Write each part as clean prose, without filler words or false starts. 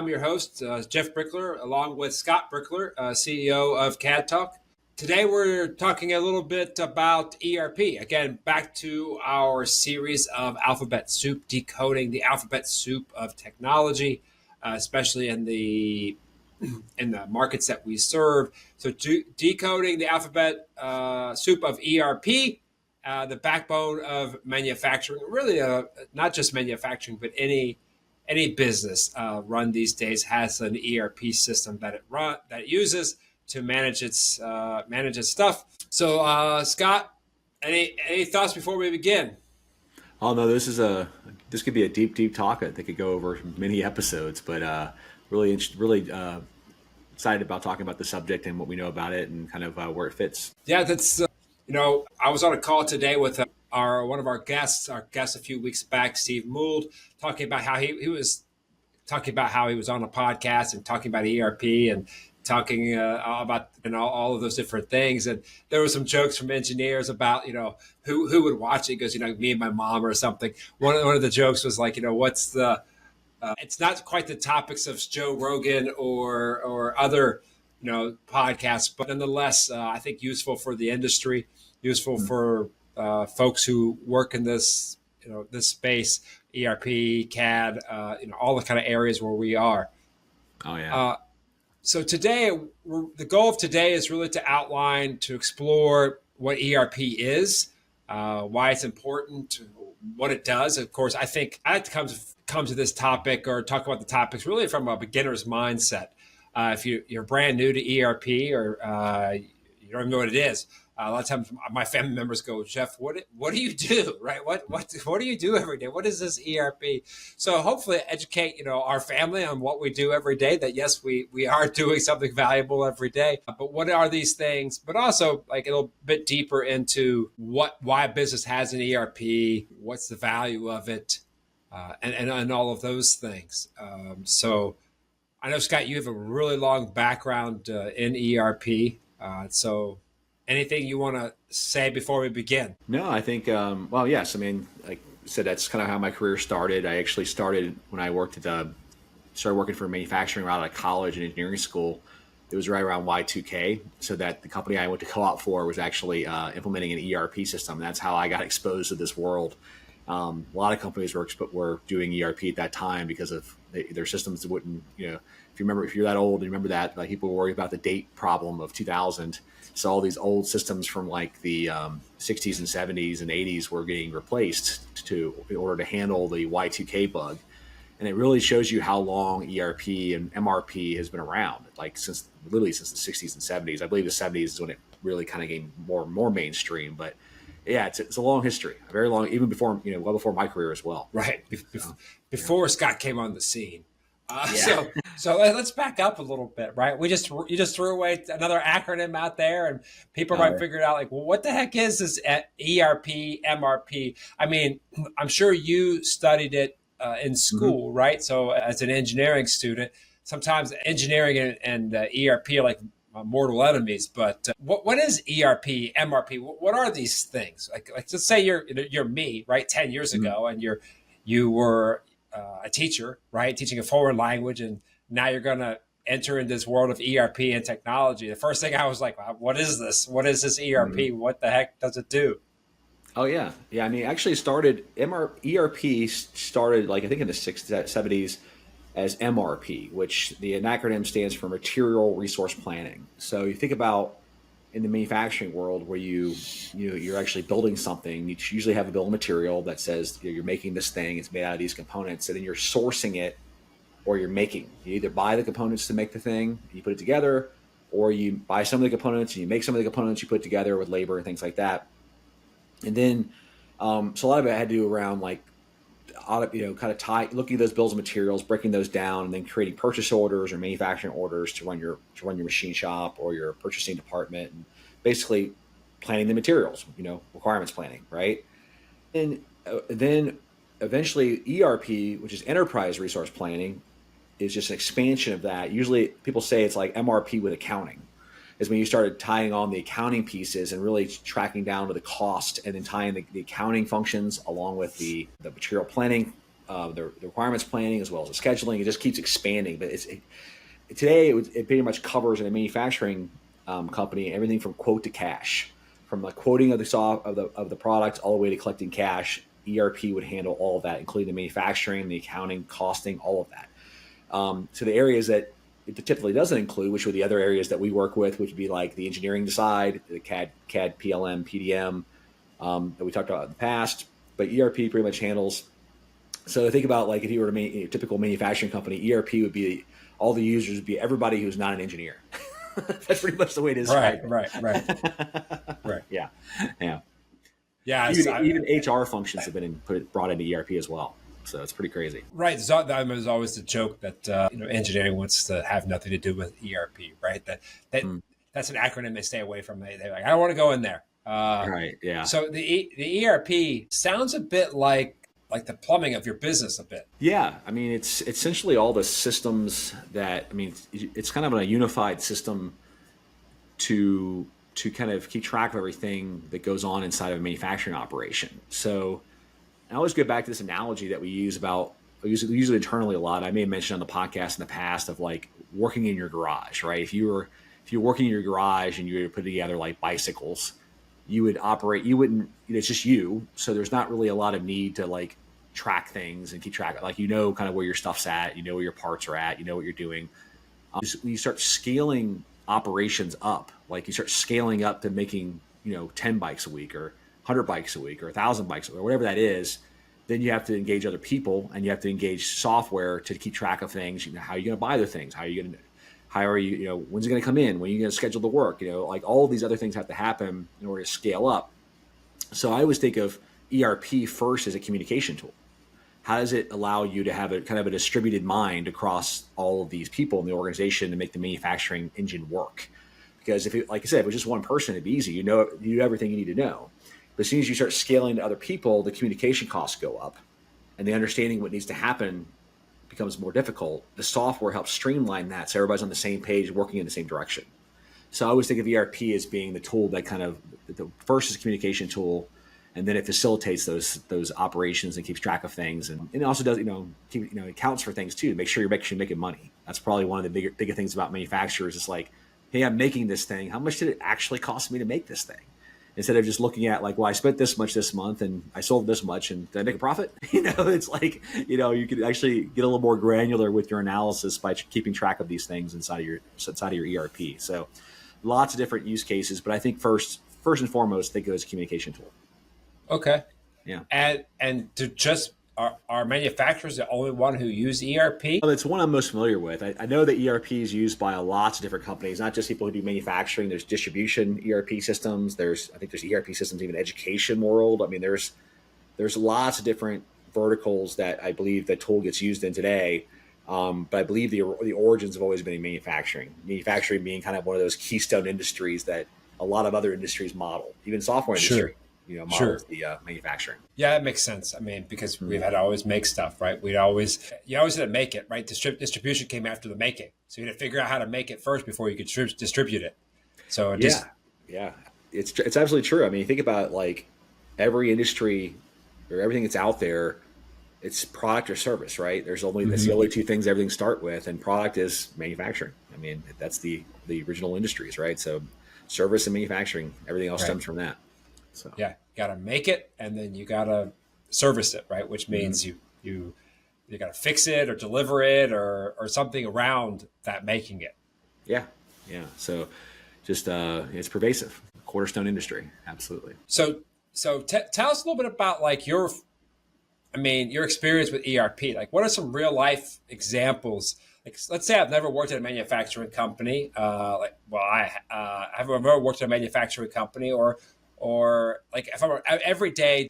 I'm your host, Jeff Brickler, along with Scott Brickler, CEO of CADTALK. Today we're talking a little bit about ERP. Again, back to our series of alphabet soup, decoding the alphabet soup of technology, especially in the markets that we serve. So decoding the alphabet soup of ERP, the backbone of manufacturing, really not just manufacturing, but any business run these days has an ERP system that it uses to manage its stuff. So Scott, any thoughts before we begin? Oh no, this could be a deep talk that could go over many episodes, but really excited about talking about the subject and what we know about it and kind of where it fits. Yeah, that's I was on a call today with one of our guests a few weeks back, Steve Mould, talking about how he was talking about how he was on a podcast and talking about ERP and talking about all of those different things. And there were some jokes from engineers about who would watch it. He goes, me and my mom or something. One of the jokes was like, what's the it's not quite the topics of Joe Rogan or other podcasts, but nonetheless, I think useful for the industry, useful for folks who work in this this space, ERP, CAD, all the kind of areas where we are. Oh yeah. So today, the goal of today is really to outline, to explore what ERP is, why it's important, what it does. Of course, I think I like to come to this topic or talk about the topics really from a beginner's mindset. If you're brand new to ERP or you don't even know what it is, a lot of times my family members go, Jeff, what do you do, right? What do you do every day? What is this ERP? So hopefully educate our family on what we do every day. That yes, we are doing something valuable every day. But what are these things? But also like a little bit deeper into why a business has an ERP, what's the value of it, and all of those things. So I know, Scott, you have a really long background in ERP. So anything you want to say before we begin? No, I think, well, yes. I mean, like I said, that's kind of how my career started. I actually started when I started working for manufacturing right out of college and engineering school. It was right around Y2K. So that the company I went to co-op for was actually implementing an ERP system. That's how I got exposed to this world. A lot of companies were doing ERP at that time because of their systems that wouldn't, if you're that old and you remember that, like people worry about the date problem of 2000. So all these old systems from like the 60s and 70s and 80s were getting replaced in order to handle the Y2K bug. And it really shows you how long ERP and MRP has been around, like since the 60s and 70s. I believe the 70s is when it really kind of gained more mainstream. But yeah, it's a long history, a very long, even before, well before my career as well. Right. Before Scott came on the scene. So let's back up a little bit, right? You just threw away another acronym out there, and people might figure it out. Like, well, what the heck is this ERP, MRP? I mean, I'm sure you studied it in school, right? So as an engineering student, sometimes engineering and ERP are like mortal enemies. But what is ERP, MRP? What are these things? Like let's say you're me, right? 10 years ago, and you were a teacher, right? Teaching a foreign language, and now you're going to enter in this world of ERP and technology. The first thing I was like, wow, what is this? What is this ERP? What the heck does it do? Oh yeah. I mean, actually ERP started like, I think in the 60s, 70s as MRP, which the acronym stands for Material Resource Planning. So you think about in the manufacturing world where you're actually building something, you usually have a bill of material that says you're making this thing, it's made out of these components, and then you're sourcing it or you're making. You either buy the components to make the thing, you put it together, or you buy some of the components and you make some of the components, you put together with labor and things like that. And then, so a lot of it had to do around like, kind of looking at those bills of materials, breaking those down, and then creating purchase orders or manufacturing orders to run your machine shop or your purchasing department, and basically planning the materials, requirements planning, right? And then eventually ERP, which is Enterprise Resource Planning, is just an expansion of that. Usually people say it's like MRP with accounting. Is when you started tying on the accounting pieces and really tracking down to the cost, and then tying the accounting functions along with the material planning the requirements planning as well as the scheduling. It just keeps expanding. But today it pretty much covers in a manufacturing company everything from quote to cash, from the quoting of the product all the way to collecting cash. ERP would handle all of that, including the manufacturing, the accounting, costing, all of that. So the areas that it typically doesn't include, which are the other areas that we work with, which would be like the engineering side, the CAD, PLM, PDM that we talked about in the past. But ERP pretty much handles. So think about like if you were a typical manufacturing company, ERP would be all the users would be everybody who's not an engineer. That's pretty much the way it is. Right. Yeah. Yeah. Even HR functions have been brought into ERP as well. So it's pretty crazy. Right. There's always the joke that engineering wants to have nothing to do with ERP, right? That's an acronym they stay away from. They're like, I don't want to go in there. Right. Yeah. So the ERP sounds a bit like the plumbing of your business a bit. Yeah. I mean, it's essentially all the systems it's kind of a unified system to kind of keep track of everything that goes on inside of a manufacturing operation. So I always go back to this analogy that we use we use it internally a lot. I may have mentioned on the podcast in the past of like working in your garage, right? If you're working in your garage and you were to put together like bicycles, you would operate, it's just you. So there's not really a lot of need to like track things and keep track of, like, kind of where your stuff's at, where your parts are at, what you're doing. You start scaling operations up, like you start scaling up to making, 10 bikes a week or 100 bikes a week or 1,000 bikes or whatever that is. Then you have to engage other people and you have to engage software to keep track of things. How are you going to buy their things? How are you, when's it going to come in? When are you going to schedule the work? Like all of these other things have to happen in order to scale up. So I always think of ERP first as a communication tool. How does it allow you to have a kind of a distributed mind across all of these people in the organization to make the manufacturing engine work? Because like I said, if it was just one person, it'd be easy. You know everything you need to know. But as soon as you start scaling to other people, the communication costs go up and the understanding what needs to happen becomes more difficult. The software helps streamline that so everybody's on the same page, working in the same direction. So I always think of ERP as being the tool that the first is a communication tool, and then it facilitates those operations and keeps track of things. And it also does, it accounts for things too, to make sure you're actually making money. That's probably one of the bigger things about manufacturers. It's like, hey, I'm making this thing. How much did it actually cost me to make this thing? Instead of just looking at like, well, I spent this much this month and I sold this much and did I make a profit? It's like, you could actually get a little more granular with your analysis by keeping track of these things inside of your ERP. So lots of different use cases, but I think first and foremost, think of it as a communication tool. Okay. Yeah. And to just are manufacturers the only one who use ERP? Well, it's one I'm most familiar with. I know that ERP is used by lots of different companies, not just people who do manufacturing. There's distribution ERP systems. I think there's ERP systems even education world. I mean, there's lots of different verticals that I believe that tool gets used in today. But I believe the origins have always been in manufacturing. Manufacturing being kind of one of those keystone industries that a lot of other industries model, even software industry. Models the manufacturing. Yeah, that makes sense. I mean, because we've had to always make stuff, right? You always had to make it, right? Distribution came after the making. So you had to figure out how to make it first before you could distribute it. So yeah, it's absolutely true. I mean, think about like every industry or everything that's out there, it's product or service, right? That's the only two things everything start with, and product is manufacturing. I mean, that's the original industries, right? So service and manufacturing, everything else stems from that. So yeah, you got to make it, and then you got to service it, right? Which means you got to fix it or deliver it or something around that making it. Yeah. So just it's pervasive, cornerstone industry, absolutely. So tell us a little bit about like your experience with ERP. Like, what are some real life examples? Like, let's say I've never worked at a manufacturing company. I have never worked at a manufacturing company, or like if I'm every day,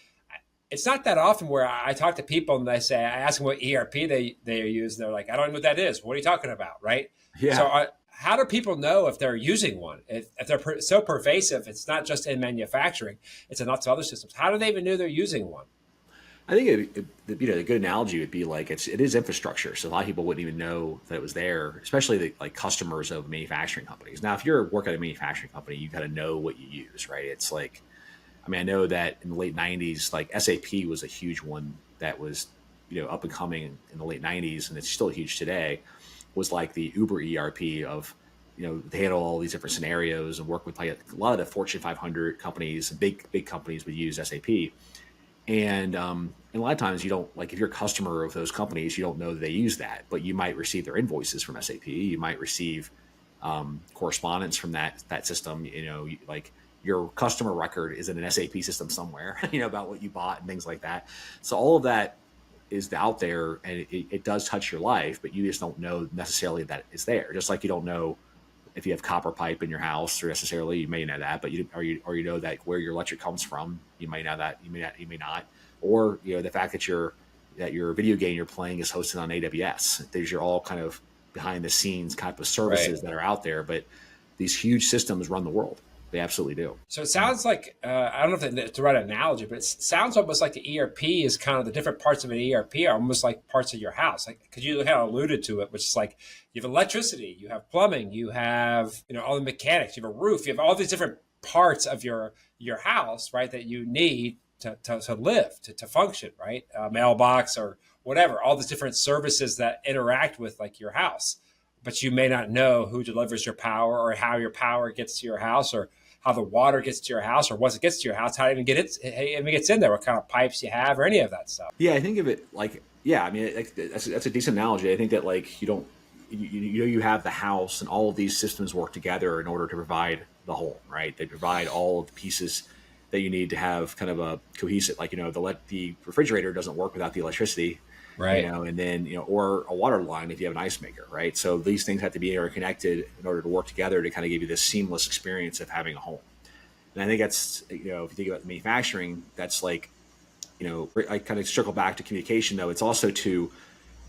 it's not that often where I talk to people and I ask them what ERP they use. And they're like, I don't know what that is. What are you talking about? Right. Yeah. So how do people know if they're using one? If they're so pervasive, it's not just in manufacturing, it's in lots of other systems. How do they even know they're using one? I think a good analogy would be like it is infrastructure. So a lot of people wouldn't even know that it was there, especially the customers of manufacturing companies. Now, if you're working at a manufacturing company, you got to know what you use, right? It's like, I know that in the late 90s, like SAP was a huge one that was up and coming in the late 90s, and it's still huge today, was like the Uber ERP of, they handle all these different scenarios and work with like a lot of the Fortune 500 companies and big companies would use SAP. And a lot of times you don't, like if you're a customer of those companies, you don't know that they use that, but you might receive their invoices from SAP. You might receive correspondence from that system. Like your customer record is in an SAP system somewhere, about what you bought and things like that. So all of that is out there, and it does touch your life, but you just don't know necessarily that it's there. Just like you don't know if you have copper pipe in your house, or necessarily you may know that, but you know that where your electric comes from, you might know that, you may not, or the fact that your video game you're playing is hosted on AWS. These are all kind of behind the scenes type of services that are out there, but these huge systems run the world. They absolutely do. So it sounds like, I don't know if it's the right analogy, but it sounds almost like the ERP is kind of the different parts of an ERP are almost like parts of your house. Like, because you kind of alluded to it, which is like you have electricity, you have plumbing, you have, all the mechanics, you have a roof, you have all these different parts of your house, right, that you need to live, to function, right? Mailbox or whatever, all these different services that interact with like your house. But you may not know who delivers your power, or how your power gets to your house, or how the water gets to your house, or once it gets to your house, how it even gets in there, what kind of pipes you have, or any of that stuff. Yeah, I think of it like, that's a decent analogy. I think that like you have the house, and all of these systems work together in order to provide the whole, right? They provide all of the pieces that you need to have kind of a cohesive, like, the refrigerator doesn't work without the electricity. Right. And then, or a water line if you have an ice maker, right? So these things have to be interconnected in order to work together to kind of give you this seamless experience of having a home. And I think that's, if you think about manufacturing, that's like, I kind of circle back to communication though. It's also to,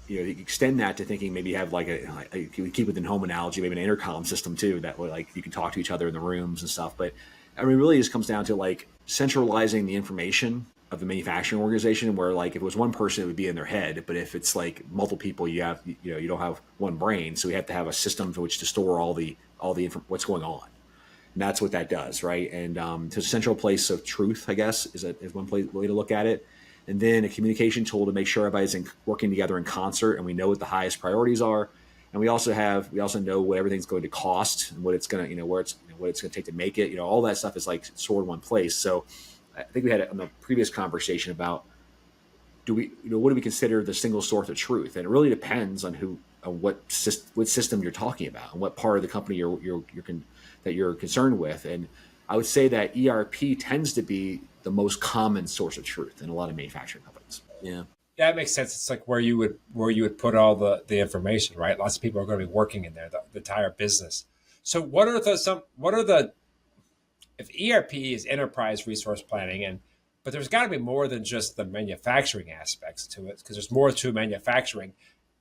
extend that to thinking maybe you have like you keep within home analogy, maybe an intercom system too, that way like you can talk to each other in the rooms and stuff. But I mean, really just comes down to like centralizing the information of the manufacturing organization, where like if it was one person, it would be in their head, but if it's like multiple people, you don't have one brain, so we have to have a system for which to store all the what's going on, and that's what that does, right? And to a central place of truth, I guess, is one way to look at it, and then a communication tool to make sure everybody's working together in concert, and we know what the highest priorities are, and we also know what everything's going to cost and what it's going to what it's going to take to make it. All that stuff is like stored in one place. So I think we had it on the previous conversation about what do we consider the single source of truth, and it really depends on what system you're talking about and what part of the company that you're concerned with. And I would say that ERP tends to be the most common source of truth in a lot of manufacturing companies. Yeah, that makes sense. It's like where you would put all the information, right? Lots of people are going to be working in there, the entire business. So what are the if ERP is enterprise resource planning, but there's got to be more than just the manufacturing aspects to it, because there's more to manufacturing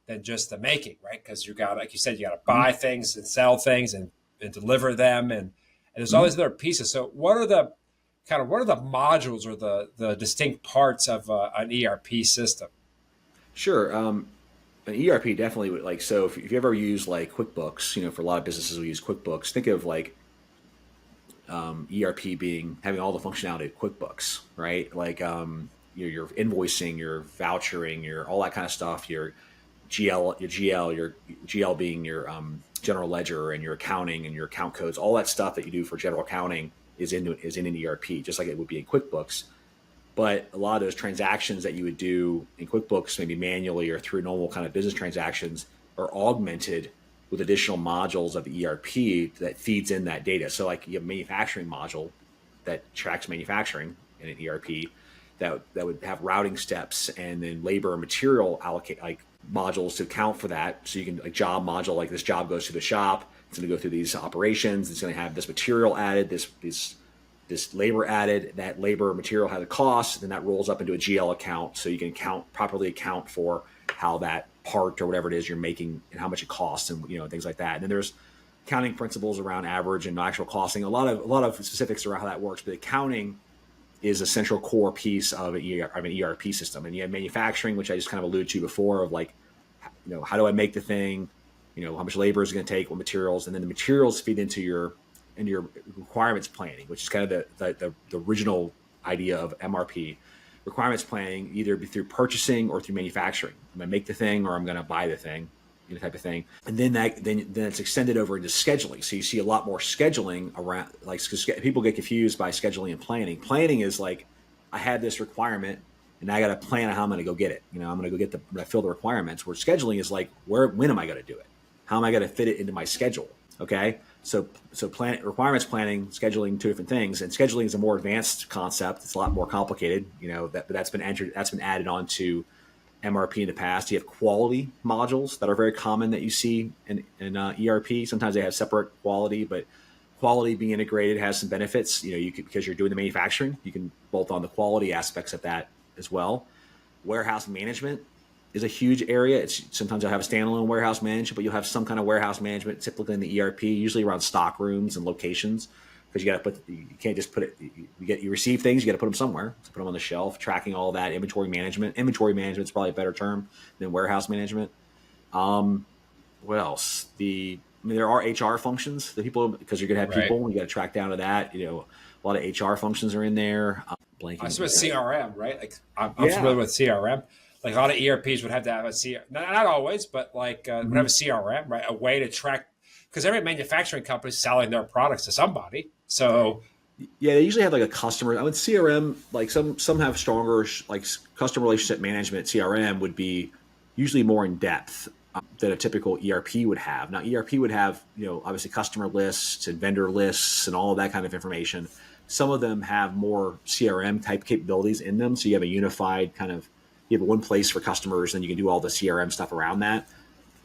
than just the making, right? Because you got, like you said, you got to buy things and sell things and deliver them, and there's all these other pieces. So what are the modules or the distinct parts of an ERP system? Sure. An ERP definitely would, like, so if you ever use like QuickBooks, for a lot of businesses we use QuickBooks, think of like ERP having all the functionality of QuickBooks, right? Like your invoicing, your vouchering, your all that kind of stuff, your GL being your general ledger, and your accounting and your account codes, all that stuff that you do for general accounting is in an ERP, just like it would be in QuickBooks. But a lot of those transactions that you would do in QuickBooks, maybe manually or through normal kind of business transactions, are augmented with additional modules of the ERP that feeds in that data. So like you have a manufacturing module that tracks manufacturing in an ERP that would have routing steps, and then labor and material allocate like modules to account for that. So you can like job module, like this job goes to the shop, it's going to go through these operations, it's going to have this material added, this labor added, that labor material has a cost, then that rolls up into a GL account, so you can properly account for how that part or whatever it is you're making and how much it costs, and things like that. And then there's accounting principles around average and actual costing, a lot of specifics around how that works, but accounting is a central core piece of an ERP system. And you have manufacturing, which I just kind of alluded to before, of like, how do I make the thing, how much labor is it going to take, what materials, and then the materials feed into your requirements planning, which is kind of the original idea of MRP. requirements planning either be through purchasing or through manufacturing. I'm going to make the thing or I'm going to buy the thing, type of thing. And then then it's extended over into scheduling. So you see a lot more scheduling around, like, because people get confused by scheduling and planning. Planning is like, I had this requirement and I got to plan on how I'm going to go get it. I'm going to go fill the requirements. Where scheduling is like, when am I going to do it? How am I going to fit it into my schedule? Okay. So requirements planning, scheduling, two different things. And scheduling is a more advanced concept. It's a lot more complicated, but that's been added on to MRP in the past. You have quality modules that are very common that you see in ERP. Sometimes they have separate quality, but quality being integrated has some benefits. Because you're doing the manufacturing, you can bolt on the quality aspects of that as well. Warehouse management is a huge area. Sometimes you'll have a standalone warehouse management, but you'll have some kind of warehouse management, typically in the ERP, usually around stock rooms and locations, because you can't just put it. You receive things, you got to put them somewhere. So put them on the shelf, tracking all that. Inventory management. Inventory management is probably a better term than warehouse management. What else? There are HR functions that people, because you're going to have people, you got to track down to that. A lot of HR functions are in there. I was with CRM, right? Like I'm familiar with CRM. Like a lot of ERPs would have to have a CRM, not always, but like would have a CRM, right? A way to track, because every manufacturing company is selling their products to somebody. So yeah, they usually have like a customer. I mean, CRM, like some have stronger, like customer relationship management. CRM would be usually more in depth than a typical ERP would have. Now, ERP would have, obviously customer lists and vendor lists and all of that kind of information. Some of them have more CRM type capabilities in them. So you have a unified you have one place for customers, and you can do all the CRM stuff around that.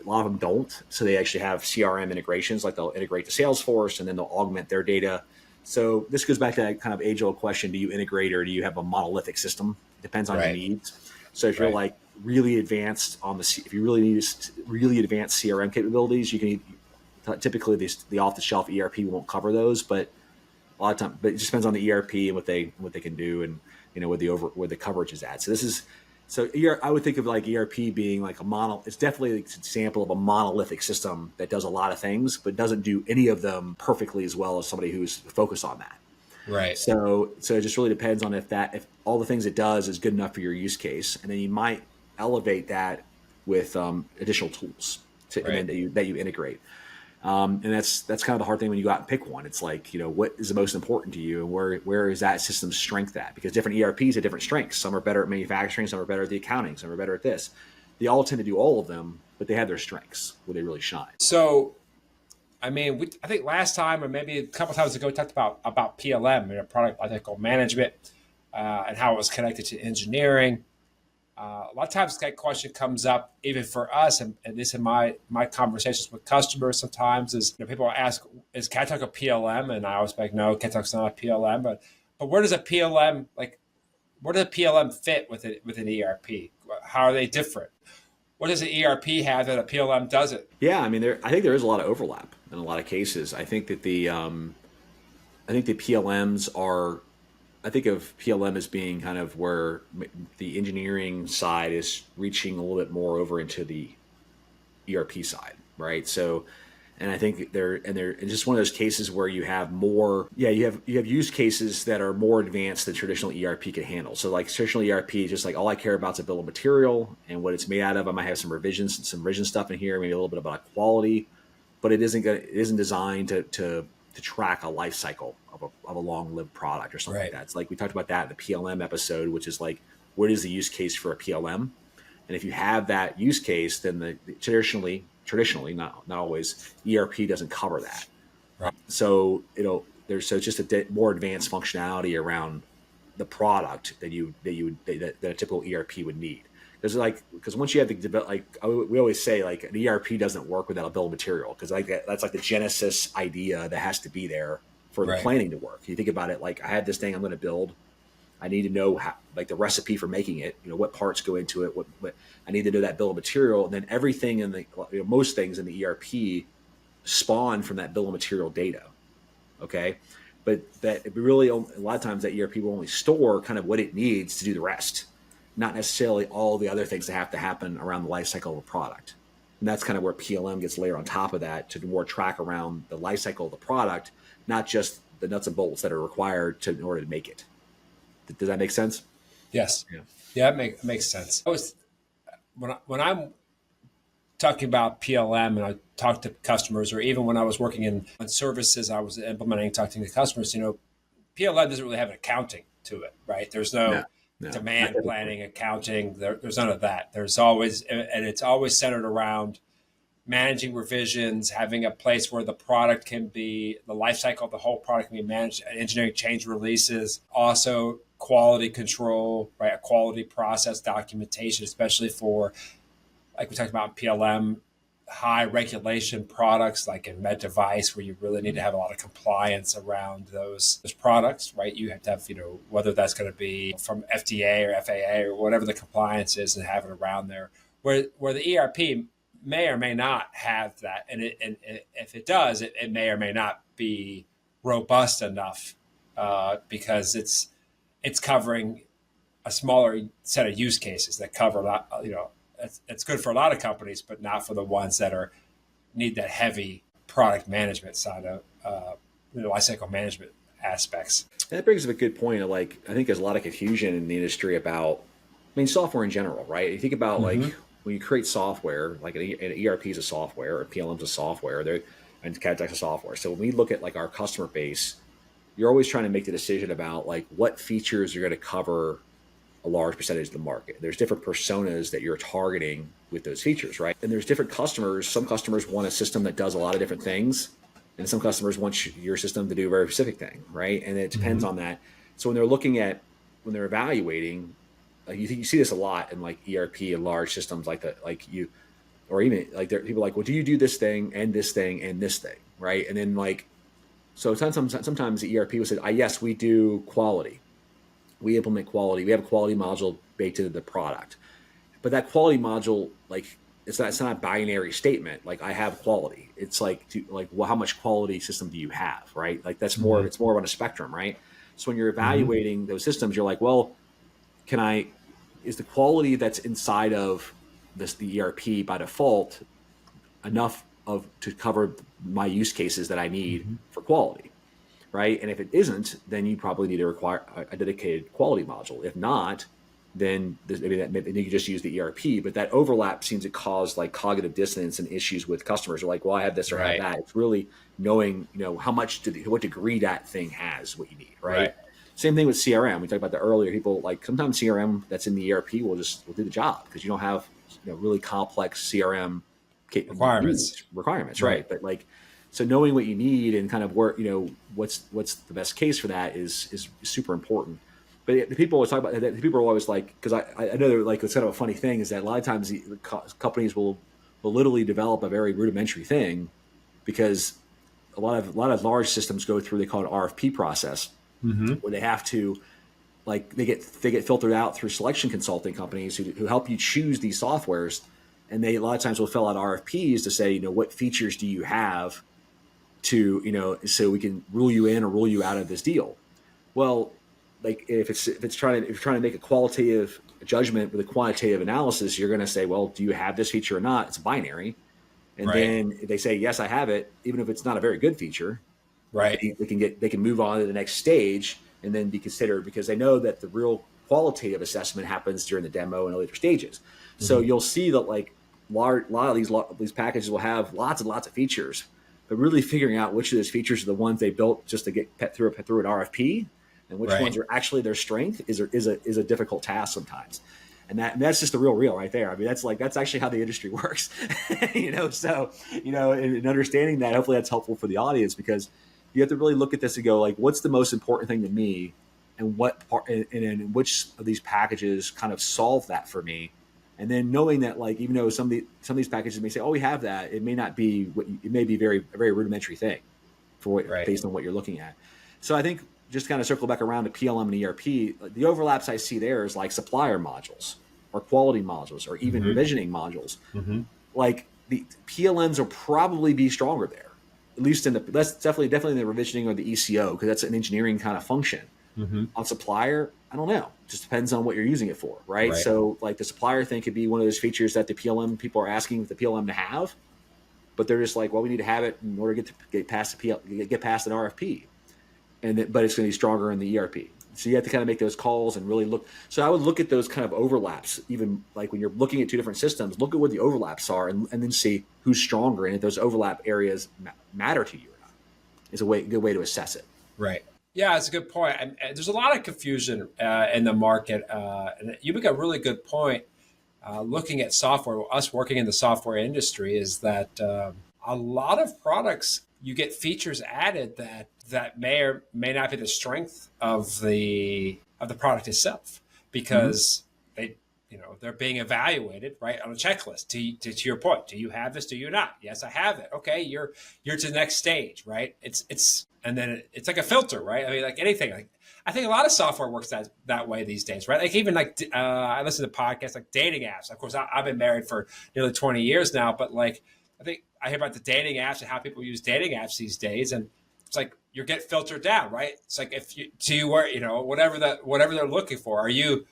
A lot of them don't. So they actually have CRM integrations, like they'll integrate to Salesforce and then they'll augment their data. So this goes back to that kind of age-old question: do you integrate or do you have a monolithic system? It depends on your needs. So if you're like really advanced if you really need really advanced CRM capabilities, you can typically the off-the-shelf ERP won't cover those, but a lot of time, but it just depends on the ERP and what they can do, and where the coverage is at. So I would think of like ERP being like it's definitely an example of a monolithic system that does a lot of things, but doesn't do any of them perfectly as well as somebody who's focused on that. Right. So it just really depends on if all the things it does is good enough for your use case, and then you might elevate that with additional tools and then that you integrate. And that's kind of the hard thing when you go out and pick one. It's like, what is the most important to you, and where is that system's strength at? Because different ERPs have different strengths. Some are better at manufacturing, some are better at the accounting, some are better at this. They all tend to do all of them, but they have their strengths where they really shine. So, I think last time, or maybe a couple times ago, we talked about PLM, product lifecycle management, and how it was connected to engineering. A lot of times that question comes up even for us, and this in my conversations with customers sometimes is, people ask, is CADTALK a PLM? And I always be like, no, CADTALK's not a PLM, but where does a PLM, where does a PLM fit with an ERP? How are they different? What does an ERP have that a PLM doesn't? Yeah, I think there is a lot of overlap in a lot of cases. I think that the PLMs are, I think of PLM as being kind of where the engineering side is reaching a little bit more over into the ERP side, right? So, and I think they're just one of those cases where you have more, you have use cases that are more advanced than traditional ERP can handle. So like traditional ERP, just like all I care about is a bill of material and what it's made out of. I might have some revision stuff in here, maybe a little bit about quality, but it isn't designed to track a life cycle of a long-lived product or something like that. It's like we talked about that in the PLM episode, which is like, what is the use case for a PLM? And if you have that use case, then traditionally, not always, ERP doesn't cover that. Right. So it's just a more advanced functionality around the product that a typical ERP would need. Because once you have we always say, like, an ERP doesn't work without a bill of material, because that's like the genesis idea that has to be there for the planning to work. You think about it, like, I have this thing I'm going to build. I need to know how, like, the recipe for making it. What parts go into it. What I need to know that bill of material, and then everything in most things in the ERP spawn from that bill of material data. Okay, but that really a lot of times that ERP will only store kind of what it needs to do the rest, not necessarily all the other things that have to happen around the life cycle of a product. And that's kind of where PLM gets layered on top of that to more track around the life cycle of the product, not just the nuts and bolts that are required in order to make it. Does that make sense? Yes. Yeah. Yeah, it makes sense. I was when I'm talking about PLM and I talk to customers, or even when I was working in on services, I was implementing, talking to customers. PLM doesn't really have an accounting to it, right? There's No, no no, not demand typically. planning, accounting. There's none of that. There's always, and it's always centered around managing revisions, having a place where the product can be, the life cycle of the whole product can be managed, engineering change releases, also quality control, right? A quality process documentation, especially for, like we talked about in PLM, high regulation products like in med device, where you really need to have a lot of compliance around those products, right? You have to have, whether that's going to be from FDA or FAA or whatever the compliance is, and have it around there. Where the ERP may or may not have that, and if it does, it may or may not be robust enough, because it's covering a smaller set of use cases that cover a lot. It's good for a lot of companies, but not for the ones that need that heavy product management side of lifecycle management aspects. And that brings up a good point. Of like, I think there's a lot of confusion in the industry about, I mean, software in general, right? You think about like Mm-hmm. when you create software, like an ERP is a software, or PLM is a software, and CADTALK is a software. So when we look at like our customer base, you're always trying to make the decision about like what features are going to cover a large percentage of the market. There's different personas that you're targeting with those features, right? And there's different customers. Some customers want a system that does a lot of different things, and some customers want your system to do a very specific thing, right? And it depends Mm-hmm. on that. So when they're evaluating, like you see this a lot in like ERP and large systems like that, or even like people are like, well, do you do this thing and this thing and this thing, right? And then like, so sometimes the ERP will say, yes, we do quality. We implement quality. We have a quality module baked into the product. But that quality module, like, it's not a binary statement. Like, I have quality. It's like, well, how much quality system do you have, right? Like, Mm-hmm. it's more on a spectrum, right? So when you're Mm-hmm. evaluating those systems, you're like, well, is the quality that's inside of the ERP by default enough to cover my use cases that I need Mm-hmm. for quality? Right? And if it isn't, then you probably need to require a dedicated quality module. If not, then maybe you could just use the ERP. But that overlap seems to cause like cognitive dissonance and issues with customers. They're like, well, I have this or I have Right. that. It's really knowing, how much what degree that thing has what you need, right? Right. Same thing with CRM. We talked about that earlier. People like sometimes CRM that's in the ERP will do the job because you don't have really complex CRM Requirements. requirements, Right. right? But like, so knowing what you need and kind of where what's the best case for that is super important. But the people always talk about that. The people are always like, because I know they're like, it's kind of a funny thing is that a lot of times the companies will literally develop a very rudimentary thing because a lot of large systems go through, they call it RFP process, Mm-hmm. where they have to, like, they get filtered out through selection consulting companies who help you choose these softwares, and they a lot of times will fill out RFPs to say, what features do you have to, so we can rule you in or rule you out of this deal. Well, like if you're trying to make a qualitative judgment with a quantitative analysis, you're going to say, well, do you have this feature or not? It's binary. And Right. then if they say, yes, I have it, even if it's not a very good feature, Right. they can move on to the next stage and then be considered, because they know that the real qualitative assessment happens during the demo and later stages. So Mm-hmm. you'll see that like a lot of these packages will have lots and lots of features, but really figuring out which of those features are the ones they built just to get through an RFP, and which ones Right. are actually their strength is a difficult task sometimes. And that's just the real right there. I mean, that's actually how the industry works. So in understanding that, hopefully that's helpful for the audience, because you have to really look at this and go like, what's the most important thing to me, and what part, and which of these packages kind of solve that for me. And then knowing that, like, even though some of these packages may say, "Oh, we have that," it may not be it may be a very rudimentary thing Right. based on what you're looking at. So I think just kind of circle back around to PLM and ERP, the overlaps I see there is like supplier modules or quality modules or even Mm-hmm. revisioning modules. Mm-hmm. Like the PLMs will probably be stronger there, at least that's definitely in the revisioning or the ECO, because that's an engineering kind of function. Mm-hmm. On supplier, I don't know. Just depends on what you're using it for, right? Right. So like the supplier thing could be one of those features that the PLM people are asking the PLM to have, but they're just like, well, we need to have it in order to get past an RFP, but it's going to be stronger in the ERP. So you have to kind of make those calls and really look. So I would look at those kind of overlaps, even like when you're looking at two different systems, look at what the overlaps are and then see who's stronger. And if those overlap areas matter to you or not is good way to assess it. Right. Yeah, it's a good point. And there's a lot of confusion in the market. And you make a really good point. Looking at software, us working in the software industry, is that a lot of products you get features added that may or may not be the strength of the product itself, because they're being evaluated right on a checklist. To your point, do you have this? Do you not? Yes, I have it. Okay, you're to the next stage, right? It's and then it's like a filter, right? I mean, like anything, like I think a lot of software works that way these days, right? Like even like I listen to podcasts like dating apps. Of course, I've been married for nearly 20 years now, but like I think I hear about the dating apps and how people use dating apps these days, and it's like you get filtered down, right? It's like if you were whatever they're looking for. Are you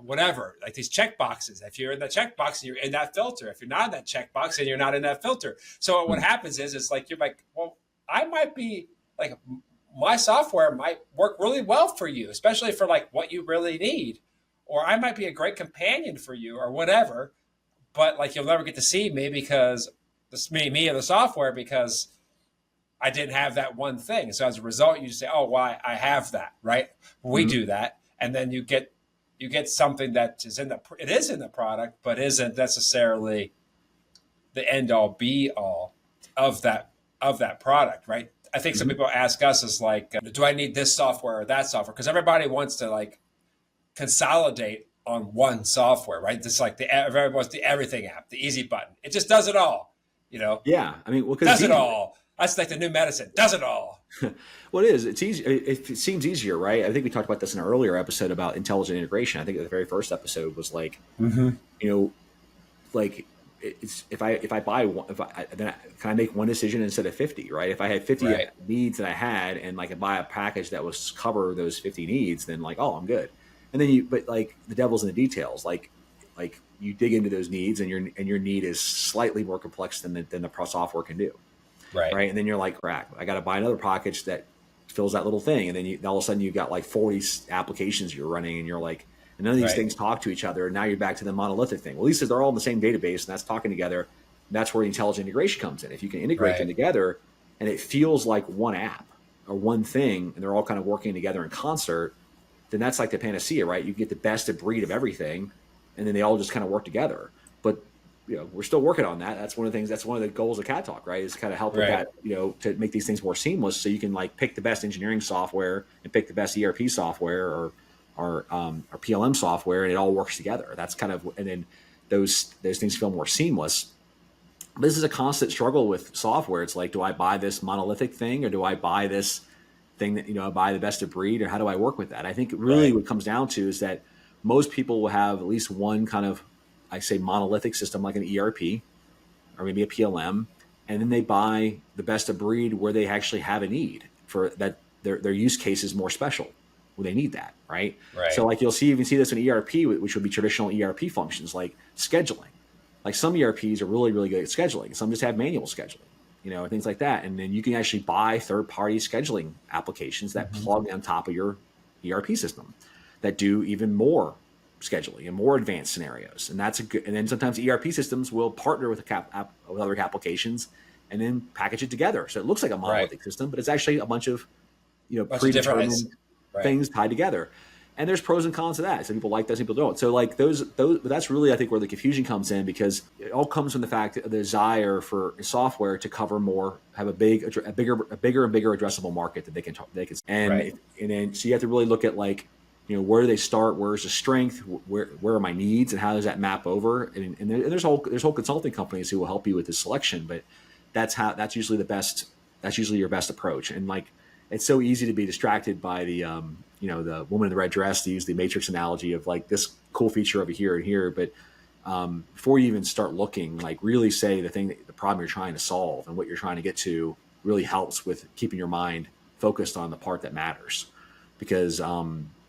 whatever, like these check boxes? If you're in the check box, you're in that filter. If you're not in that check box, then you're not in that filter. So what happens is it's like you're like, well, I might be like my software might work really well for you, especially for like what you really need, or I might be a great companion for you or whatever, but like you'll never get to see me because me or the software, because I didn't have that one thing. So as a result, you say, oh, well, I have that, right? We do that. And then you get something that is in the product, but isn't necessarily the end all be all of that product, right? I think some people ask us is like, do I need this software or that software? Because everybody wants to like consolidate on one software, right? It's like everybody wants the everything app, the easy button. It just does it all, Yeah, I mean, does it all. That's like the new medicine. Does it all. Well, it is. It's easy. It seems easier, right? I think we talked about this in an earlier episode about intelligent integration. I think the very first episode was like, like it's if I buy one, then can I make one decision instead of 50, right? If I had 50 needs that I had, and like I buy a package that was cover those 50 needs, then like, oh, I'm good. And then but like the devil's in the details, like you dig into those needs, and your need is slightly more complex than the software can do. Right. And then you're like, crap, I got to buy another package that fills that little thing. And then all of a sudden you've got like 40 applications you're running, and you're like, and none of these things talk to each other. And now you're back to the monolithic thing. Well, at least they're all in the same database, and that's talking together. That's where the intelligent integration comes in. If you can integrate them together and it feels like one app or one thing, and they're all kind of working together in concert, then that's like the panacea, right? You get the best of breed of everything, and then they all just kind of work together. But we're still working on that. That's one of the things. That's one of the goals of CADTALK, right? Is kind of help with that, to make these things more seamless, so you can like pick the best engineering software and pick the best ERP software or PLM software, and it all works together. That's kind of, and then those things feel more seamless. This is a constant struggle with software. It's like, do I buy this monolithic thing, or do I buy this thing that I buy the best of breed, or how do I work with that? I think really what it comes down to is that most people will have at least one kind of, I say, monolithic system like an ERP or maybe a PLM, and then they buy the best of breed where they actually have a need for that. Their use case is more special where they need that, right? So like you see this in ERP, which would be traditional ERP functions like scheduling. Like some ERPs are really, really good at scheduling. Some just have manual scheduling, things like that. And then you can actually buy third-party scheduling applications that plug on top of your ERP system that do even more scheduling and more advanced scenarios. And that's and then sometimes ERP systems will partner with with other applications and then package it together. So it looks like a monolithic system, but it's actually a bunch of predetermined things tied together. And there's pros and cons to that. Some people like that, some people don't. So like those, but that's really, I think, where the confusion comes in, because it all comes from the fact that the desire for software to cover more, have a bigger and bigger addressable market that they can and then so you have to really look at like, where do they start? Where's the strength? Where are my needs, and how does that map over? And there's whole consulting companies who will help you with this selection, but that's usually the best. That's usually your best approach. And like, it's so easy to be distracted by the the woman in the red dress, to use the matrix analogy of like this cool feature over here and here. But before you even start looking, like really say the problem you're trying to solve and what you're trying to get to really helps with keeping your mind focused on the part that matters, because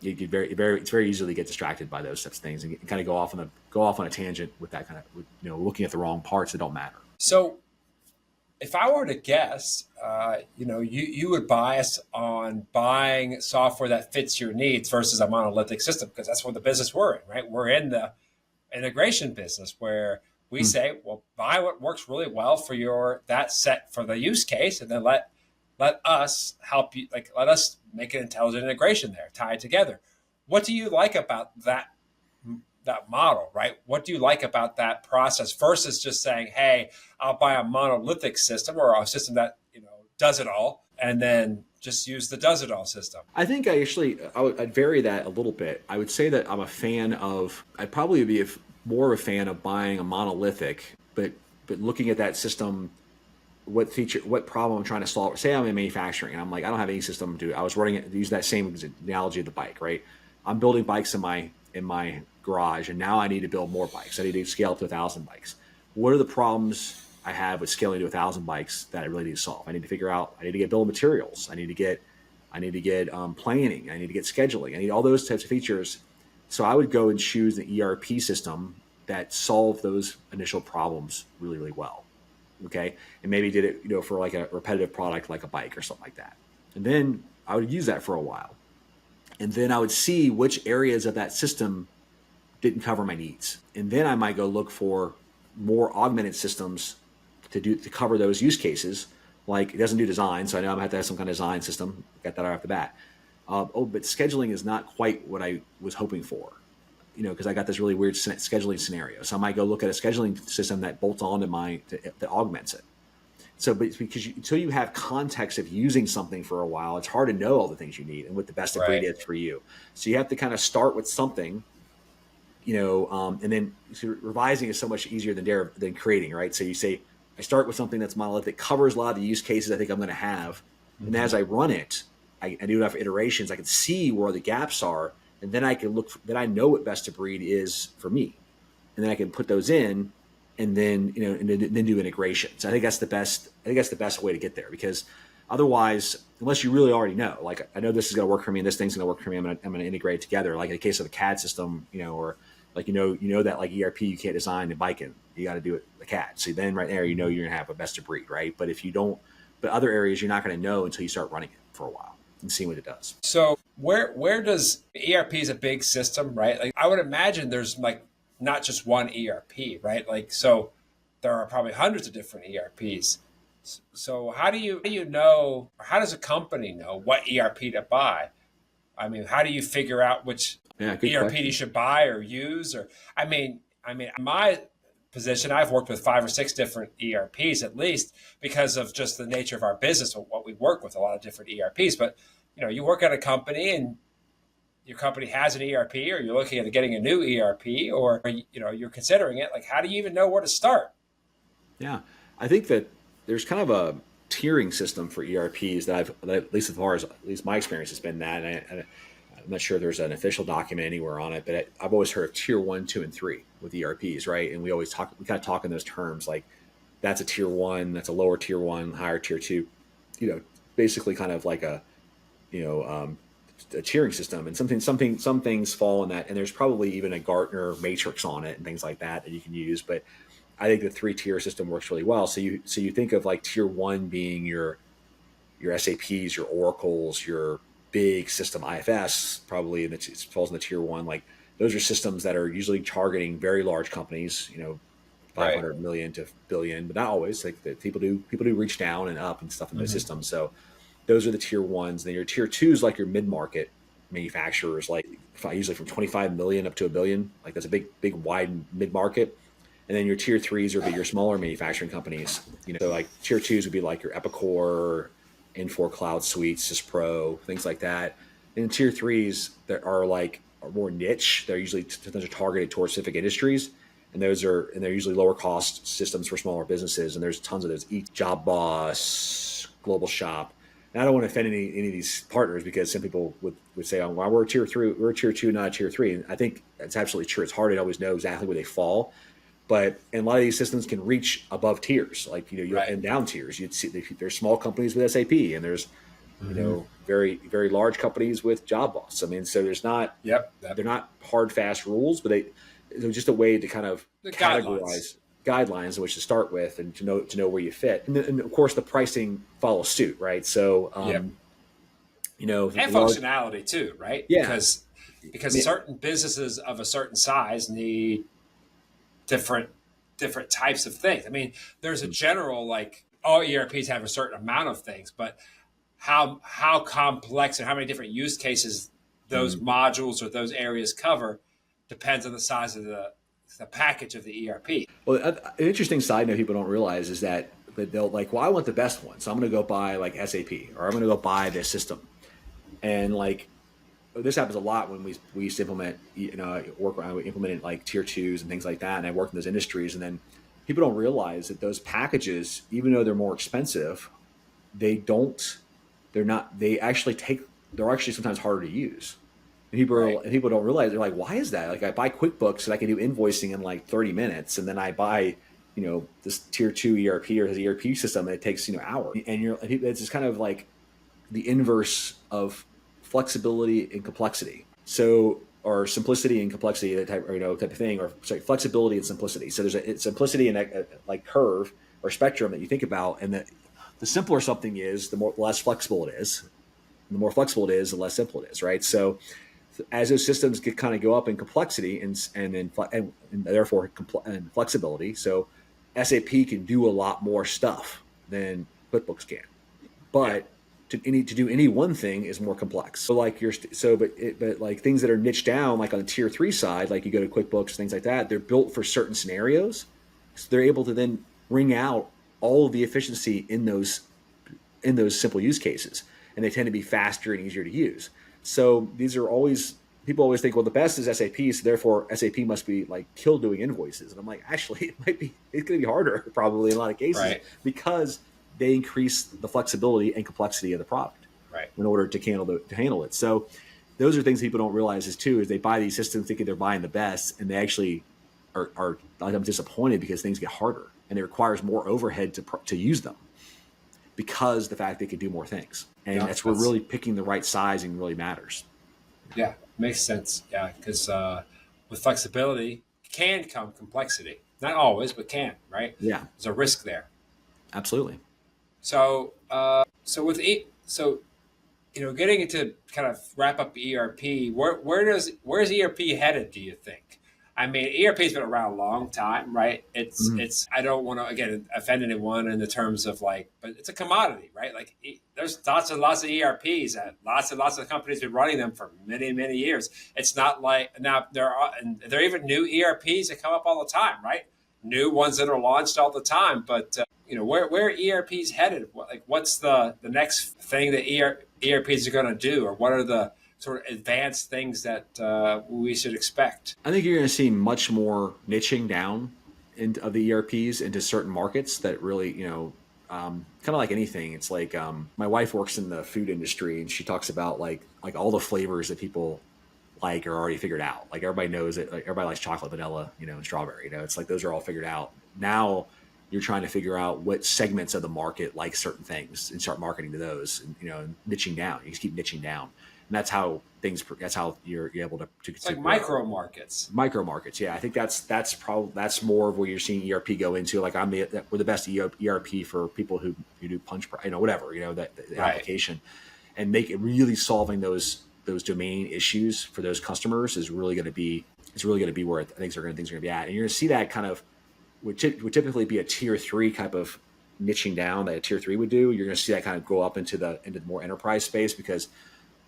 it's very easy to get distracted by those types of things and kind of go off on a tangent with that kind of looking at the wrong parts that don't matter. So if I were to guess, you would bias on buying software that fits your needs versus a monolithic system, because that's what the business we're in, right? We're in the integration business where we say, well, buy what works really well for that set for the use case, and then let us help you, like let us make an intelligent integration there, tie it together. What do you like about that model, right? What do you like about that process versus just saying, hey, I'll buy a monolithic system or a system that, does it all, and then just use the does it all system? I think I'd vary that a little bit. I would say that I'd probably be more of a fan of buying a monolithic, but looking at that system, what problem I'm trying to solve. Say I'm in manufacturing and I'm like, I don't have any system to do. I was running it, use that same analogy of the bike, right? I'm building bikes in my garage, and now I need to build more bikes. I need to scale up to 1,000 bikes. What are the problems I have with scaling to 1,000 bikes that I really need to solve? I need to figure out. I need to get bill of materials. I need to get planning. I need to get scheduling. I need all those types of features. So I would go and choose an ERP system that solved those initial problems really, really well. Okay, and maybe did it, for like a repetitive product like a bike or something like that. And then I would use that for a while, and then I would see which areas of that system didn't cover my needs, and then I might go look for more augmented systems to cover those use cases. Like, it doesn't do design, so I know I'm gonna have to have some kind of design system. Got that right off the bat. But scheduling is not quite what I was hoping for, because I got this really weird scheduling scenario. So I might go look at a scheduling system that bolts onto that augments it. So, but it's because until you have context of using something for a while, it's hard to know all the things you need and what the best of breed is for you. So you have to kind of start with something, and then revising is so much easier than creating, right? So you say, I start with something that's monolithic, covers a lot of the use cases I think I'm going to have. And as I run it, I do enough iterations, I can see where the gaps are, and then I can then I know what best of breed is for me. And then I can put those in, and then, then do integration. So I think that's the best way to get there, because otherwise, unless you really already know, like, I know this is going to work for me and this thing's going to work for me, I'm going to integrate it together. Like in the case of a CAD system, or like, that like ERP, you can't design the bike in, you got to do it the CAD. So then right there, you're going to have a best of breed, right? But if you don't, but other areas, you're not going to know until you start running it for a while and seeing what it does. So where does ERP is a big system, right? Like, I would imagine there's like not just one ERP, right? Like, so there are probably hundreds of different ERPs. So how do you know, or how does a company know what ERP to buy? I mean, how do you figure out which ERP question. you should buy or use? Or I mean, my position, I've worked with 5 or 6 different ERPs at least, because of just the nature of our business, what we work with, a lot of different ERPs. But you work at a company and your company has an ERP, or you're looking at getting a new ERP, or you're considering it. Like, how do you even know where to start? Yeah, I think that there's kind of a tiering system for ERPs that at least as far as at least my experience has been that. And I'm not sure there's an official document anywhere on it, but I've always heard of tier 1, 2, and 3 with ERPs, right? And we kind of talk in those terms, like that's a tier 1, that's a lower tier 1, higher tier 2, basically kind of like a tiering system. And some things fall in that, and there's probably even a Gartner matrix on it and things like that you can use. But I think the 3-tier system works really well. So you think of like tier 1 being your SAPs, your Oracles, your big system IFS, probably, and it falls in the tier 1. Like, those are systems that are usually targeting very large companies, 500 million to billion, but not always. Like, people do reach down and up and stuff in those systems. So those are the tier 1s. Then your tier 2s, like your mid-market manufacturers, like usually from 25 million up to a billion. Like, that's a big wide mid-market. And then your tier 3s would be your smaller manufacturing companies. So like tier 2s would be like your Epicor, Infor Cloud Suite, Syspro, things like that. And tier 3s that are more niche. They're usually targeted towards specific industries, and they're usually lower cost systems for smaller businesses. And there's tons of those: Job Boss, Global Shop. And I don't want to offend any of these partners, because some people would say, "Oh, well, we're tier 3, we're tier 2, not a tier 3." And I think that's absolutely true. It's hard to always know exactly where they fall. But a lot of these systems can reach above tiers, and down tiers. You'd see there's small companies with SAP, and there's very, very large companies with Job Boss. I mean, so there's not they're not hard, fast rules, but they're just a way to kind of categorize guidelines in which to start with and to know where you fit. And of course, the pricing follows suit, right? So, Yep. And large, functionality too, right? yeah, Because certain businesses of a certain size need different types of things. I mean, there's a general like all ERPs have a certain amount of things, but how complex and how many different use cases those modules or those areas cover depends on the size of the package of the ERP. Well, an interesting side note people don't realize is that they'll like, well, I want the best one, so I'm going to go buy like SAP or I'm going to go buy this system, and like this happens a lot when we used to implement, we implemented like tier twos and things like that, and I worked in those industries, and then people don't realize that those packages, even though they're more expensive, they're actually sometimes harder to use. And people don't realize, they're like, why is that? Like I buy QuickBooks and I can do invoicing in like 30 minutes, and then I buy, this tier 2 ERP or his ERP system and it takes, hours. And it's just kind of like the inverse of flexibility and complexity. So, or simplicity and complexity, that type of thing, or sorry, flexibility and simplicity. So there's a simplicity and a like curve or spectrum that you think about, and the simpler something is, the less flexible it is. And the more flexible it is, the less simple it is, right? So as those systems go up in complexity and therefore and flexibility, so SAP can do a lot more stuff than QuickBooks can, but to do any one thing is more complex. So like but like things that are niched down, like on the tier 3 side, like you go to QuickBooks, things like that, they're built for certain scenarios, so they're able to then wring out all of the efficiency in those simple use cases, and they tend to be faster and easier to use. So people always think, well, the best is SAP, so therefore SAP must be like kill doing invoices. And I'm like, actually, it's going to be harder probably in a lot of cases, right, because they increase the flexibility and complexity of the product, right, in order to handle it. So those are things people don't realize is they buy these systems thinking they're buying the best, and they actually are I'm disappointed because things get harder and it requires more overhead to use them, because the fact they could do more things. And that's where really picking the right sizing really matters. Yeah, makes sense. Yeah, because with flexibility can come complexity. Not always, but can, right? Yeah. There's a risk there. Absolutely. So, getting into kind of wrap up ERP, where's ERP headed, do you think? I mean, ERP's been around a long time, right? It's I don't want to again offend anyone in the terms of like, but it's a commodity, right? Like there's lots and lots of ERPs and lots of companies have been running them for many, many years. It's not like now there are even new ERPs that come up all the time, right? New ones that are launched all the time, but where ERP's headed? What's the next thing that ERPs are going to do, or what are the sort of advanced things that we should expect? I think you're going to see much more niching down of the ERPs into certain markets that really, kind of like anything. It's like my wife works in the food industry, and she talks about like all the flavors that people like are already figured out. Like everybody knows that, like everybody likes chocolate, vanilla, and strawberry. It's like those are all figured out. Now you're trying to figure out what segments of the market like certain things and start marketing to those, and niching down. You just keep niching down. And that's how you're able to it's like micro markets. Micro markets, yeah. I think that's more of where you're seeing ERP go into. Like we're the best ERP for people who do punch, whatever, the application, and make it really solving those domain issues for those customers is really going to be where things are going to be at. And you're going to see that kind of would typically be a tier 3 type of niching down that a tier 3 would do. You're going to see that kind of go up into the more enterprise space, because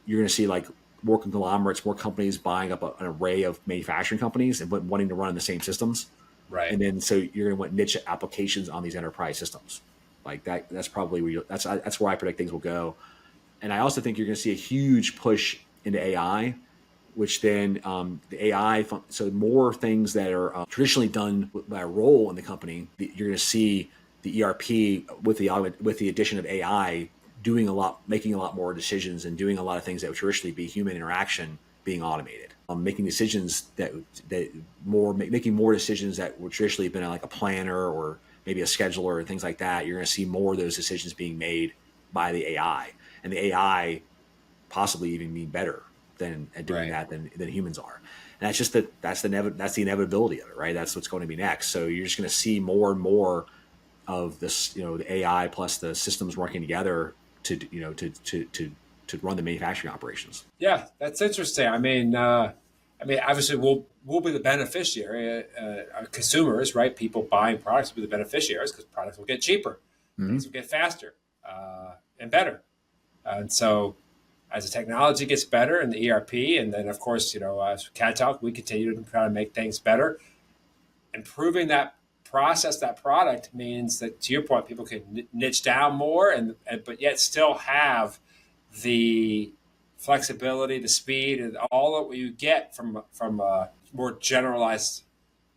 you're going to see like more conglomerates, more companies buying up an array of manufacturing companies and wanting to run in the same systems. Right. And then so you're going to want niche applications on these enterprise systems. Like that's probably where that's where I predict things will go. And I also think you're going to see a huge push into AI, which then the AI, so more things that are traditionally done by a role in the company, you're going to see the ERP with the addition of AI making a lot more decisions and doing a lot of things that would traditionally be human interaction being automated, making decisions making more decisions that would traditionally have been like a planner or maybe a scheduler and things like that. You're going to see more of those decisions being made by the AI, and the AI possibly even being better than doing that than humans are. And that's just that's the inevitability of it, right? That's what's going to be next. So you're just going to see more and more of this, the AI plus the systems working together to run the manufacturing operations. Yeah, that's interesting. Obviously, we'll be the beneficiary. Our consumers, right? People buying products will be the beneficiaries because products will get cheaper, things will get faster and better. And so, as the technology gets better and the ERP, and then of course, as CADTALK, we continue to try to make things better. Improving that process, that product means that, to your point, people can niche down more, but yet still have the flexibility, the speed, and all that you get from a more generalized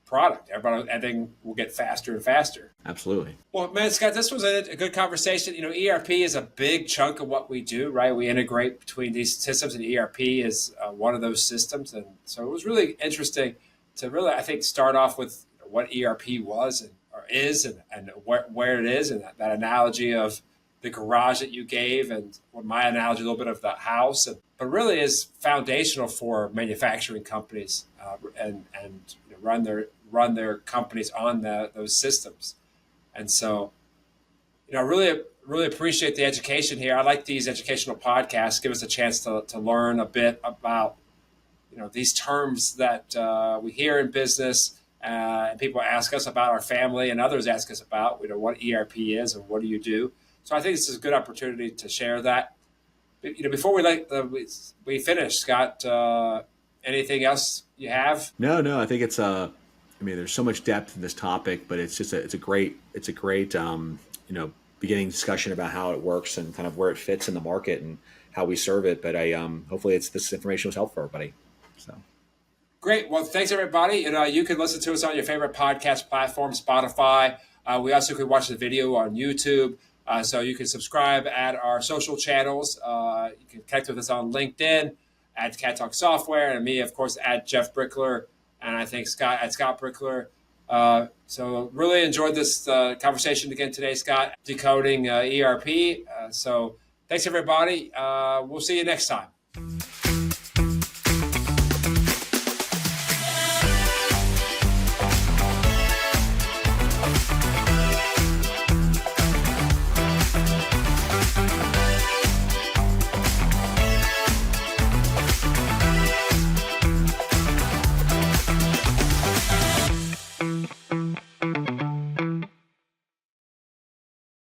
product. Everything will get faster and faster. Absolutely. Well, man, Scott, this was a good conversation. ERP is a big chunk of what we do, right? We integrate between these systems, and ERP is one of those systems. And so it was really interesting to really, I think, start off with what ERP was or is and where it is, and that analogy of the garage that you gave, and my analogy a little bit of the house, but really is foundational for manufacturing companies and run their companies on those systems. And so, I really appreciate the education here. I like these educational podcasts. Give us a chance to learn a bit about these terms that we hear in business, and people ask us about, our family, and others ask us about what ERP is and what do you do. So I think this is a good opportunity to share that. Before we finish, Scott, anything else you have? No. I think it's there's so much depth in this topic, but it's a great beginning discussion about how it works and kind of where it fits in the market and how we serve it. But hopefully this information was helpful for everybody. So. Great. Well, thanks, everybody. You can listen to us on your favorite podcast platform, Spotify. We also can watch the video on YouTube. So you can subscribe at our social channels. You can connect with us on LinkedIn, at CADTALK Software, and me, of course, at Jeff Brickler, and I think Scott at Scott Brickler. So really enjoyed this conversation again today, Scott, decoding ERP. So thanks, everybody. We'll see you next time.